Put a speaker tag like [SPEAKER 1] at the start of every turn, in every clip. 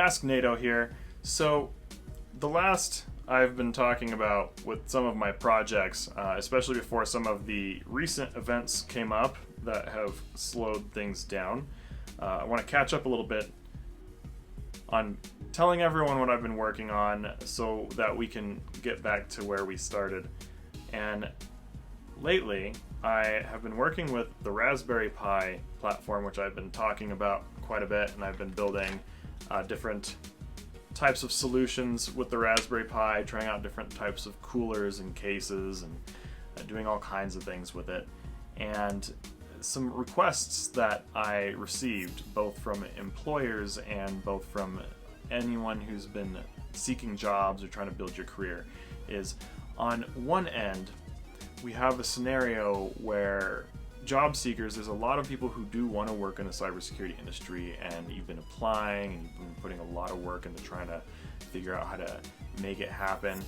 [SPEAKER 1] Ask NATO here. So, the last I've been talking about with some of my projects, especially before some of the recent events came up that have slowed things down, I want to catch up a little bit on telling everyone what I've been working on so that we can get back to where we started. And lately, I have been working with the Raspberry Pi platform, which I've been talking about quite a bit, and I've been building different types of solutions with the Raspberry Pi, trying out different types of coolers and cases, and doing all kinds of things with it. And some requests that I received, both from employers and both from anyone who's been seeking jobs or trying to build your career, is on one end, we have a scenario where job seekers, there's a lot of people who do want to work in the cybersecurity industry, and you've been applying and you've been putting a lot of work into trying to figure out how to make it happen.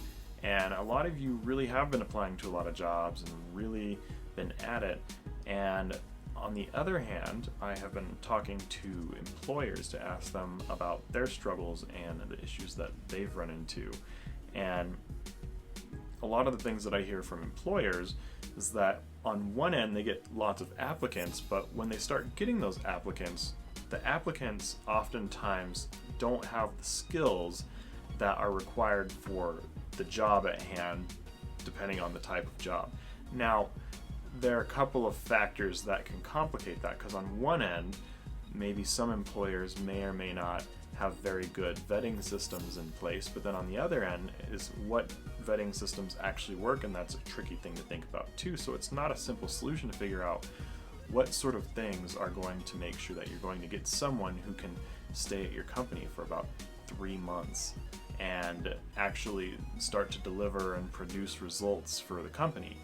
[SPEAKER 1] And a lot of you really have been applying to a lot of jobs and really been at it. And on the other hand, I have been talking to employers to ask them about their struggles and the issues that they've run into. And a lot of the things that I hear from employers is that on one end they get lots of applicants, but when they start getting those applicants, the applicants oftentimes don't have the skills that are required for the job at hand, depending on the type of job. Now, there are a couple of factors that can complicate that, because on one end, maybe some employers may or may not have very good vetting systems in place, but then on the other end is what vetting systems actually work, and that's a tricky thing to think about too. So it's not a simple solution to figure out what sort of things are going to make sure that you're going to get someone who can stay at your company for about 3 months and actually start to deliver and produce results for the company.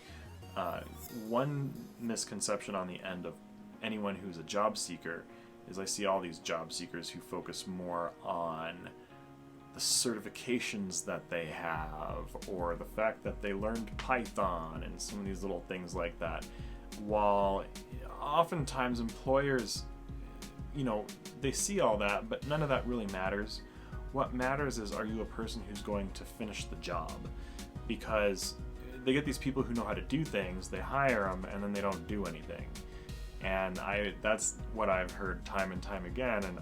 [SPEAKER 1] One misconception on the end of anyone who's a job seeker is I see all these job seekers who focus more on the certifications that they have, or the fact that they learned Python and some of these little things like that. While oftentimes employers, they see all that, but none of that really matters. What matters is, are you a person who's going to finish the job? Because they get these people who know how to do things, they hire them, and then they don't do anything. And that's what I've heard time and time again, and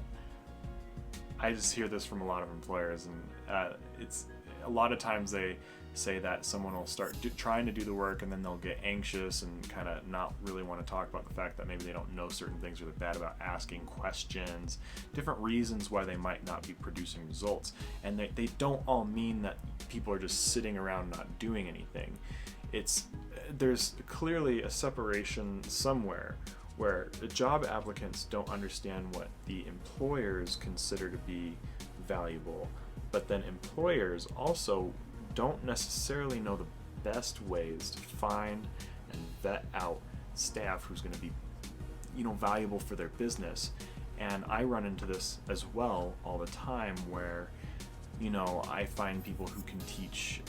[SPEAKER 1] I just hear this from a lot of employers, and it's a lot of times they say that someone will start trying to do the work, and then they'll get anxious and kind of not really want to talk about the fact that maybe they don't know certain things, or they're bad about asking questions, different reasons why they might not be producing results. And they don't all mean that people are just sitting around not doing anything. There's clearly a separation somewhere where the job applicants don't understand what the employers consider to be valuable, but then employers also don't necessarily know the best ways to find and vet out staff who's going to be, valuable for their business. And I run into this as well all the time, where, I find people who can teach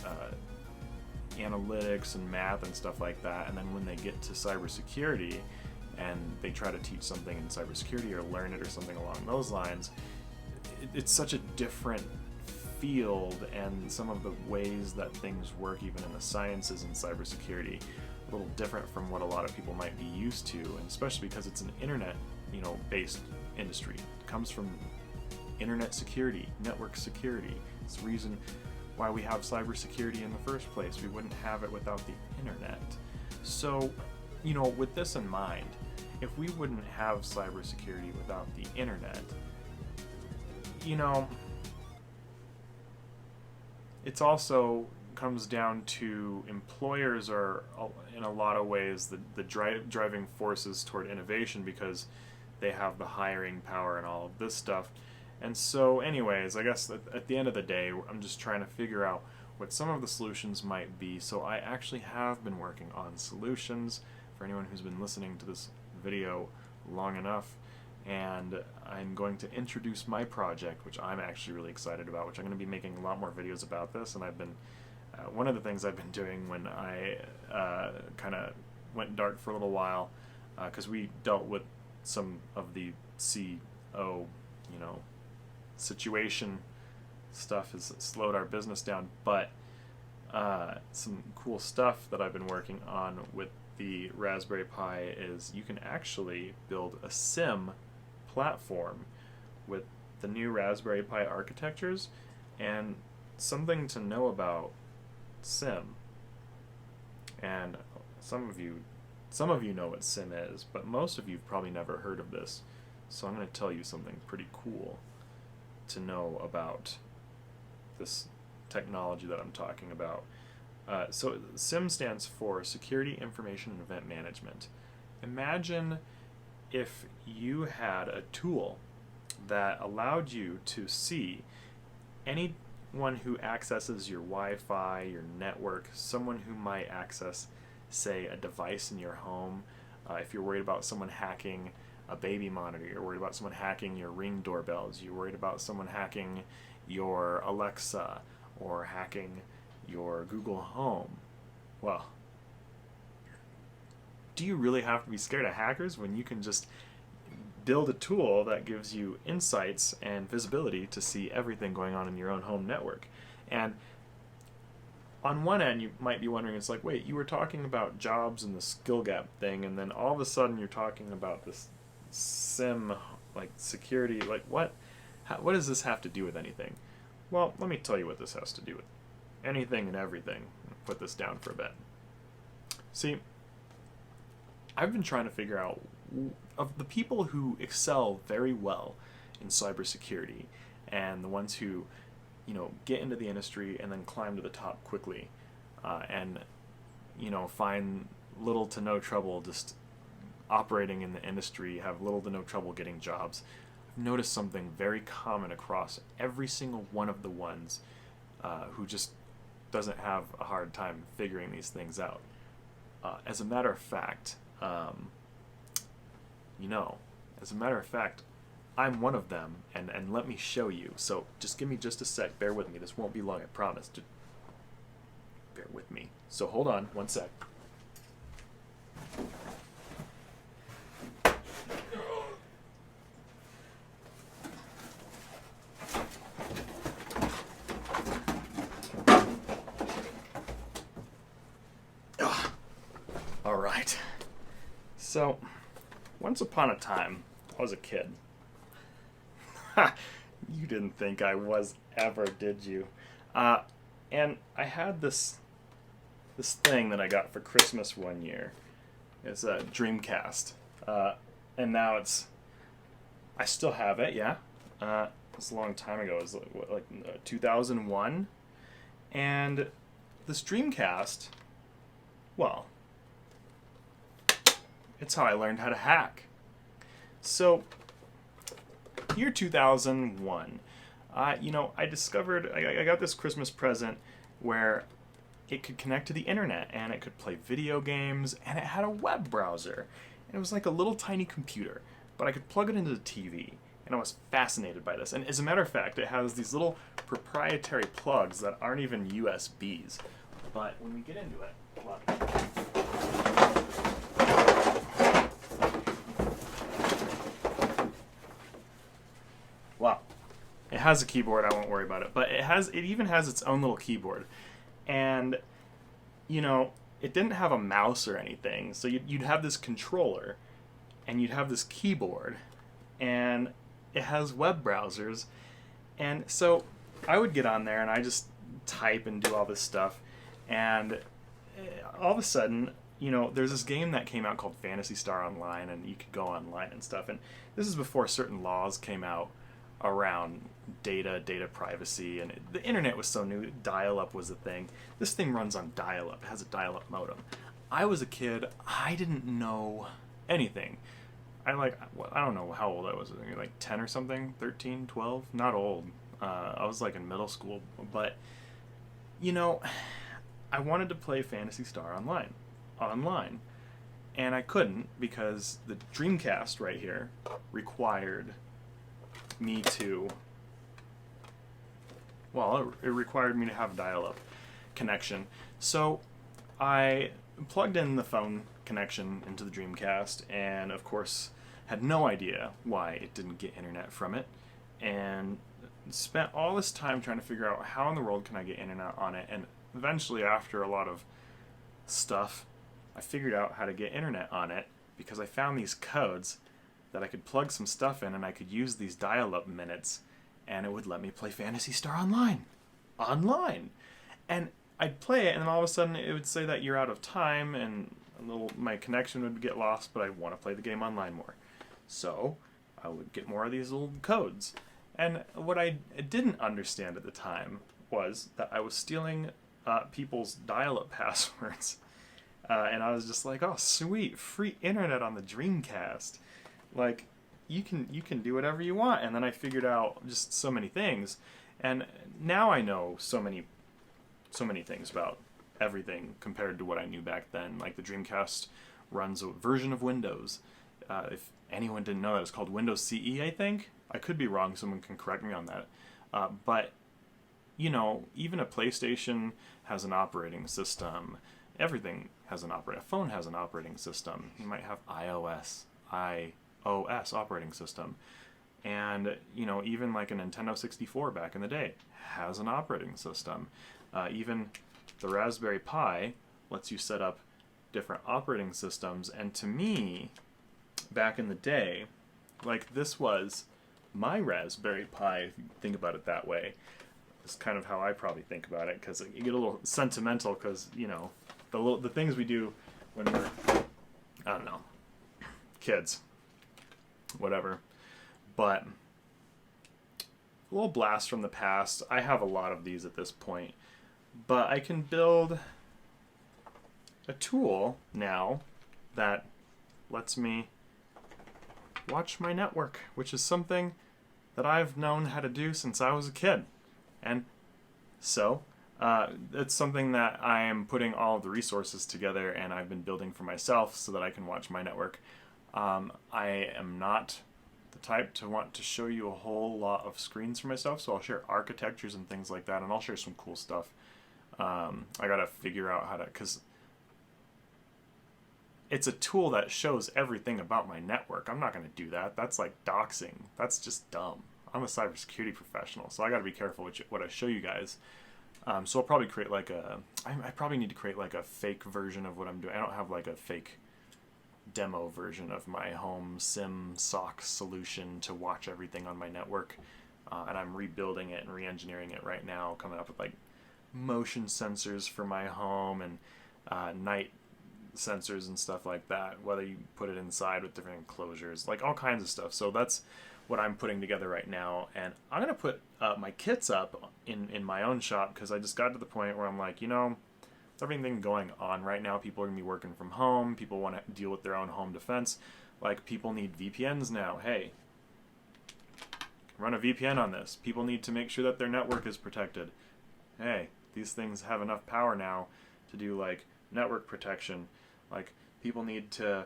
[SPEAKER 1] analytics and math and stuff like that, and then when they get to cybersecurity and they try to teach something in cybersecurity or learn it or something along those lines, it's such a different field, and some of the ways that things work, even in the sciences in cybersecurity, a little different from what a lot of people might be used to, and especially because it's an internet, based industry. It comes from internet security, network security. It's the reason why we have cybersecurity in the first place. We wouldn't have it without the internet. So, with this in mind, if we wouldn't have cybersecurity without the internet, it's also comes down to employers are, in a lot of ways, the driving forces toward innovation, because they have the hiring power and all of this stuff. And so anyways, I guess at the end of the day, I'm just trying to figure out what some of the solutions might be. So I actually have been working on solutions for anyone who's been listening to this video long enough. And I'm going to introduce my project, which I'm actually really excited about, which I'm going to be making a lot more videos about this. And I've been, one of the things I've been doing when I kind of went dark for a little while, because we dealt with some of the CO, situation stuff has slowed our business down, but some cool stuff that I've been working on with the Raspberry Pi is you can actually build a SIEM platform with the new Raspberry Pi architectures. And something to know about SIEM, and some of you know what SIEM is, but most of you have probably never heard of this. So I'm going to tell you something pretty cool to know about this technology that I'm talking about. So SIEM stands for Security Information and Event Management. Imagine if you had a tool that allowed you to see anyone who accesses your Wi-Fi, your network, someone who might access, say, a device in your home. If you're worried about someone hacking a baby monitor, you're worried about someone hacking your Ring doorbells, you're worried about someone hacking your Alexa or hacking your Google Home. Well, do you really have to be scared of hackers when you can just build a tool that gives you insights and visibility to see everything going on in your own home network? And on one end, you might be wondering, it's like, wait, you were talking about jobs and the skill gap thing, and then all of a sudden you're talking about this SIEM, like security, like what does this have to do with anything? Well, let me tell you what this has to do with anything and everything. I'll put this down for a bit. See, I've been trying to figure out, of the people who excel very well in cybersecurity and the ones who, get into the industry and then climb to the top quickly, and, find little to no trouble just operating in the industry, have little to no trouble getting jobs, I've noticed something very common across every single one of the ones who just doesn't have a hard time figuring these things out. As a matter of fact, I'm one of them, and let me show you. So just give me just a sec. Bear with me. This won't be long, I promise. Just bear with me. So hold on, one sec. All right. So, once upon a time, I was a kid. You didn't think I was ever, did you? And I had this thing that I got for Christmas one year. It's a Dreamcast. And now I still have it, yeah. It's a long time ago. It was like 2001. And this Dreamcast, well, it's how I learned how to hack. So, year 2001, I discovered, I got this Christmas present where it could connect to the internet, and it could play video games, and it had a web browser. And it was like a little tiny computer, but I could plug it into the TV, and I was fascinated by this. And as a matter of fact, it has these little proprietary plugs that aren't even USBs. But when we get into it, hold on. Wow. It has a keyboard, I won't worry about it. But it even has its own little keyboard. And, it didn't have a mouse or anything. So you'd have this controller, and you'd have this keyboard, and it has web browsers. And so I would get on there, and I just type and do all this stuff. And all of a sudden, there's this game that came out called Phantasy Star Online, and you could go online and stuff. And this is before certain laws came out around data privacy, and the internet was so new. Dial-up was the thing. This thing runs on dial-up. It has a dial-up modem. I was a kid. I didn't know anything. I don't know how old I was. Like 10 or something, 13, 12. Not old. I was like in middle school. But I wanted to play Phantasy Star online, and I couldn't because the Dreamcast right here required me to, it required me to have a dial-up connection. So I plugged in the phone connection into the Dreamcast, and of course had no idea why it didn't get internet from it. And spent all this time trying to figure out how in the world can I get internet on it, and eventually, after a lot of stuff, I figured out how to get internet on it because I found these codes that I could plug some stuff in, and I could use these dial-up minutes, and it would let me play Phantasy Star Online. And I'd play it, and then all of a sudden it would say that you're out of time, and my connection would get lost, but I want to play the game online more. So I would get more of these little codes. And what I didn't understand at the time was that I was stealing people's dial-up passwords. And I was just like, oh, sweet, free internet on the Dreamcast. Like, you can do whatever you want. And then I figured out just so many things. And now I know so many things about everything compared to what I knew back then. Like, the Dreamcast runs a version of Windows. If anyone didn't know that, it's called Windows CE, I think. I could be wrong, someone can correct me on that. But, you know, even a PlayStation has an operating system. Everything has an operating. A phone has an operating system. You might have iOS operating system. And, you know, even like a Nintendo 64 back in the day has an operating system. Even the Raspberry Pi lets you set up different operating systems. And to me, back in the day, like, this was my Raspberry Pi, if you think about it that way. It's kind of how I probably think about it, because you get a little sentimental, because, you know, the things we do when we're, I don't know, kids, whatever. But a little blast from the past. I have a lot of these at this point, but I can build a tool now that lets me watch my network, which is something that I've known how to do since I was a kid. And so it's something that I am putting all of the resources together, and I've been building for myself so that I can watch my network. I am not the type to want to show you a whole lot of screens for myself, so I'll share architectures and things like that, and I'll share some cool stuff. I gotta figure out how to, because it's a tool that shows everything about my network. I'm not going to do that. That's like doxing. That's just dumb. I'm a cybersecurity professional, so I got to be careful with what I show you guys. So I'll probably create like I probably need to create like a fake version of what I'm doing. I don't have like a fake demo version of my home SIEM SOC solution to watch everything on my network. And I'm rebuilding it and re-engineering it right now, coming up with like motion sensors for my home and night sensors and stuff like that, whether you put it inside with different enclosures, like all kinds of stuff. So that's what I'm putting together right now, and I'm going to put my kits up in my own shop, because I just got to the point where I'm like, you know, everything going on right now, people are going to be working from home, people want to deal with their own home defense, like people need VPNs now. Hey, run a VPN on this. People need to make sure that their network is protected. Hey, these things have enough power now to do like network protection. Like, people need to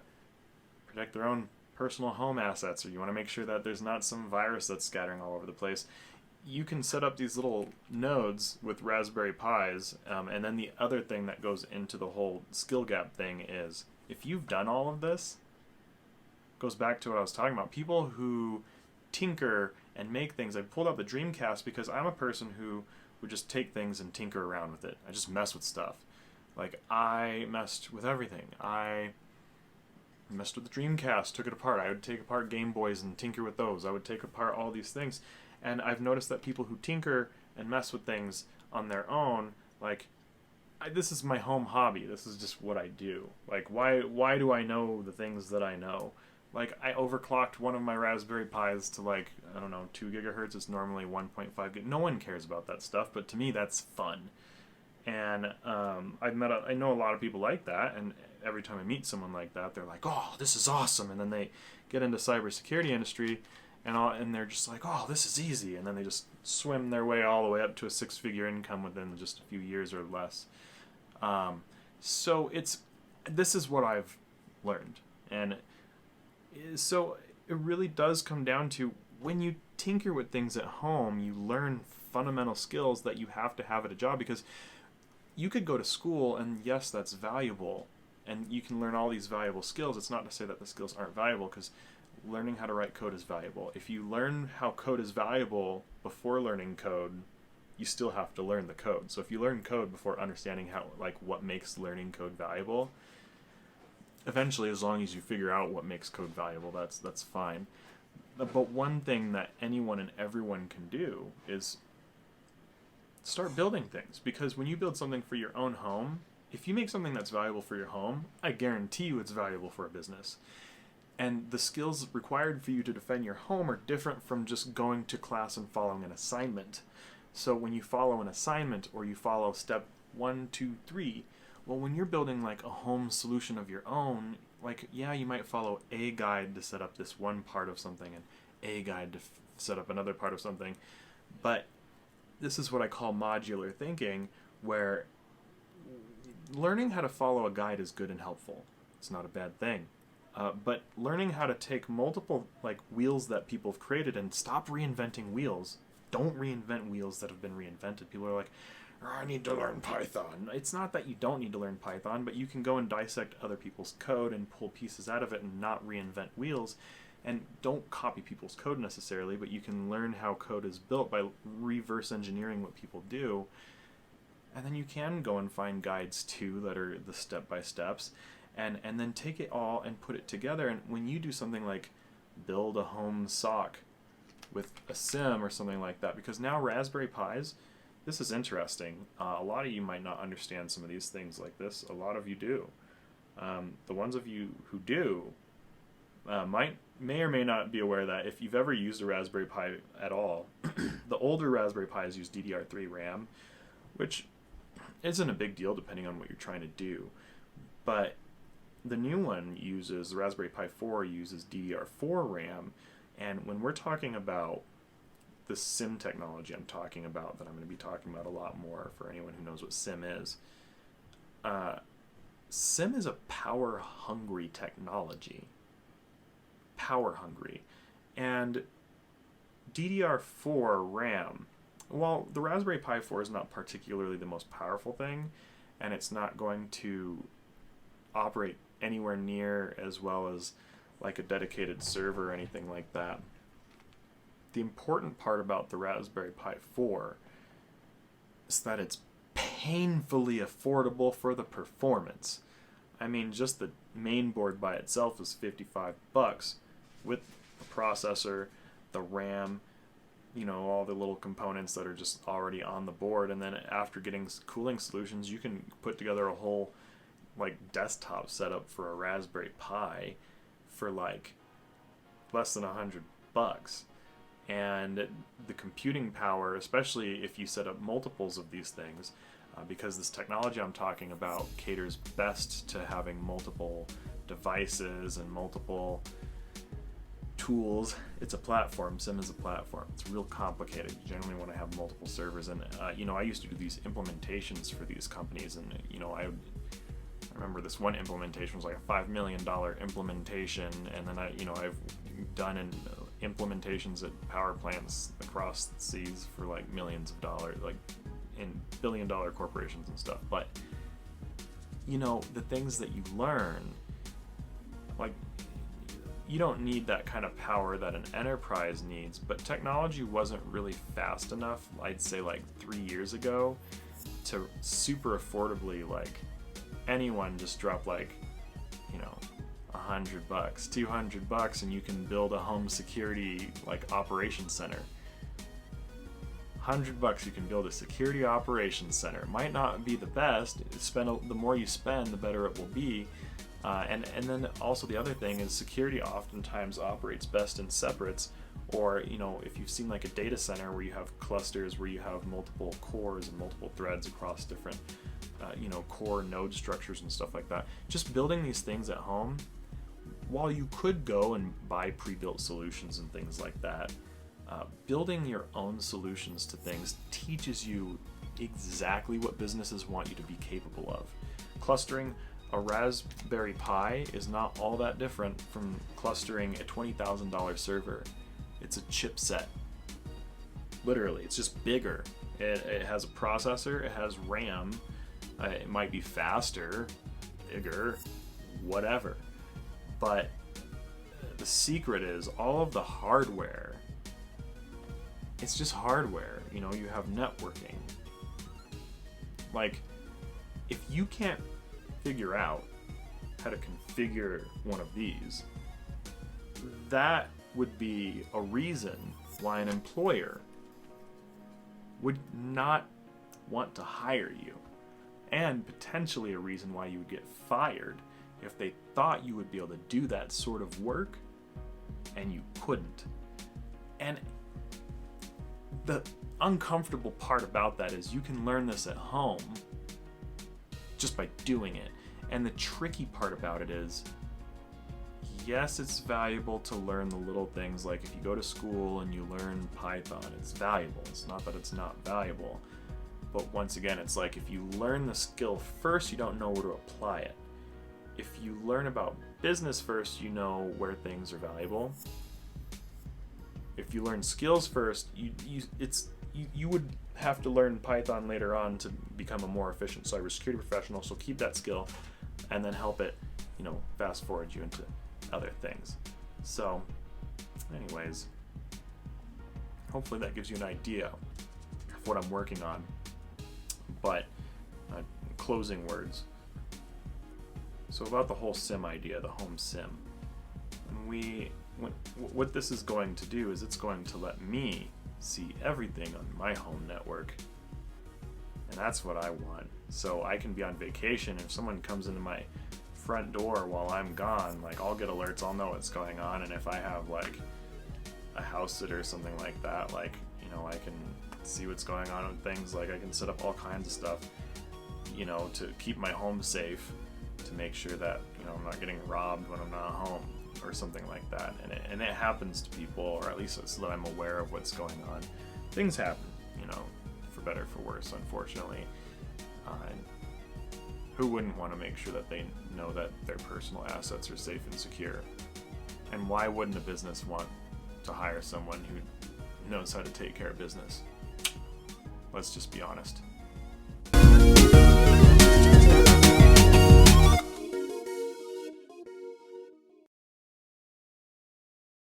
[SPEAKER 1] protect their own personal home assets, or you want to make sure that there's not some virus that's scattering all over the place. You can set up these little nodes with Raspberry Pis, and then the other thing that goes into the whole skill gap thing is, if you've done all of this, goes back to what I was talking about, people who tinker and make things. I pulled out the Dreamcast because I'm a person who would just take things and tinker around with it. I just mess with stuff. Like, I messed with everything. I messed with the Dreamcast, took it apart. I would take apart Game Boys and tinker with those. I would take apart all these things. And I've noticed that people who tinker and mess with things on their own, like, this is my home hobby. This is just what I do. Like, why do I know the things that I know? Like, I overclocked one of my Raspberry Pis to, like, I don't know, 2 gigahertz. It's normally 1.5 gigahertz. No one cares about that stuff, but to me, that's fun. And I know a lot of people like that, and every time I meet someone like that, they're like, oh, this is awesome. And then they get into cybersecurity industry, and they're just like, oh, this is easy. And then they just swim their way all the way up to a 6-figure income within just a few years or less. So this is what I've learned. And so it really does come down to, when you tinker with things at home, you learn fundamental skills that you have to have at a job, because you could go to school, and yes, that's valuable, and you can learn all these valuable skills. It's not to say that the skills aren't valuable, because learning how to write code is valuable. If you learn how code is valuable before learning code, you still have to learn the code. So if you learn code before understanding how, like, what makes learning code valuable, eventually, as long as you figure out what makes code valuable, that's fine. But one thing that anyone and everyone can do is start building things. Because when you build something for your own home, if you make something that's valuable for your home, I guarantee you it's valuable for a business. And the skills required for you to defend your home are different from just going to class and following an assignment. So when you follow an assignment, or you follow step 1, 2, 3, well, when you're building like a home solution of your own, like, yeah, you might follow a guide to set up this one part of something and a guide to set up another part of something. But this is what I call modular thinking, where learning how to follow a guide is good and helpful. It's not a bad thing. But learning how to take multiple like wheels that people have created and stop reinventing wheels. Don't reinvent wheels that have been reinvented. People are like, oh, I need to learn Python. It's not that you don't need to learn Python, but you can go and dissect other people's code and pull pieces out of it and not reinvent wheels. And don't copy people's code necessarily, but you can learn how code is built by reverse engineering what people do. And then you can go and find guides too that are the step-by-steps, and then take it all and put it together. And when you do something like build a home SOC with a SIEM or something like that, because now Raspberry Pis, this is interesting. A lot of you might not understand some of these things like this. A lot of you do. The ones of you who do may or may not be aware that if you've ever used a Raspberry Pi at all, the older Raspberry Pis use DDR3 RAM, which isn't a big deal depending on what you're trying to do. But the new one uses, the Raspberry Pi 4 uses DDR4 RAM, and when we're talking about the SIEM technology I'm talking about, that I'm going to be talking about a lot more for anyone who knows what SIEM is, SIEM is a power-hungry technology. Power-hungry. And DDR4 RAM, while the Raspberry Pi 4 is not particularly the most powerful thing, and it's not going to operate anywhere near as well as like a dedicated server or anything like that, the important part about the Raspberry Pi 4 is that it's painfully affordable for the performance. I mean, just the main board by itself is $55 with the processor, the RAM, you know, all the little components that are just already on the board. And then after getting cooling solutions, you can put together a whole like desktop setup for a Raspberry Pi for like less than $100. And the computing power, especially if you set up multiples of these things, because this technology I'm talking about caters best to having multiple devices and multiple tools. It's a platform. SIEM is a platform. It's real complicated. You generally want to have multiple servers. And you know, I used to do these implementations for these companies, and you know, I remember this one implementation was like a $5 million implementation, and then I've done implementations at power plants across the seas for like millions of dollars, like in billion-dollar corporations and stuff. But you know, the things that you learn, like, you don't need that kind of power that an enterprise needs, but technology wasn't really fast enough, I'd say like 3 years ago, to super affordably, like, anyone just drop like, you know, $100, $200, and you can build a home security like operations center. $100 you can build a security operations center. It might not be the best. The more you spend, the better it will be. And then also the other thing is security oftentimes operates best in separates, or, you know, if you've seen like a data center where you have clusters where you have multiple cores and multiple threads across different you know, core node structures and stuff like that. Just building these things at home, while you could go and buy pre-built solutions and things like that, building your own solutions to things teaches you exactly what businesses want you to be capable of. Clustering a Raspberry Pi is not all that different from clustering a $20,000 server. It's a chipset. Literally, it's just bigger. It has a processor, it has RAM, it might be faster, bigger, whatever. But the secret is all of the hardware. It's just hardware. You know, you have networking. Like, if you can't figure out how to configure one of these, that would be a reason why an employer would not want to hire you, and potentially a reason why you would get fired if they thought you would be able to do that sort of work and you couldn't. And the uncomfortable part about that is you can learn this at home just by doing it. And the tricky part about it is, yes, it's valuable to learn the little things, like if you go to school and you learn Python, it's valuable. It's not that it's not valuable. But once again, it's like if you learn the skill first, you don't know where to apply it. If you learn about business first, you know where things are valuable. If you learn skills first, you would have to learn Python later on to become a more efficient cybersecurity professional. So keep that skill and then help it, you know, fast forward you into other things. So anyways, hopefully that gives you an idea of what I'm working on. But closing words. So about the whole SIM idea, the home SIM. What this is going to do is it's going to let me see everything on my home network. And that's what I want. So I can be on vacation. If someone comes into my front door while I'm gone, like, I'll get alerts, I'll know what's going on. And if I have like a house sitter or something like that, like, you know, I can see what's going on with things. Like, I can set up all kinds of stuff, you know, to keep my home safe, to make sure that, you know, I'm not getting robbed when I'm not home or something like that. And it happens to people, or at least so that I'm aware of what's going on. Things happen, you know, for better, for worse, unfortunately. Who wouldn't want to make sure that they know that their personal assets are safe and secure? And why wouldn't a business want to hire someone who knows how to take care of business? Let's just be honest.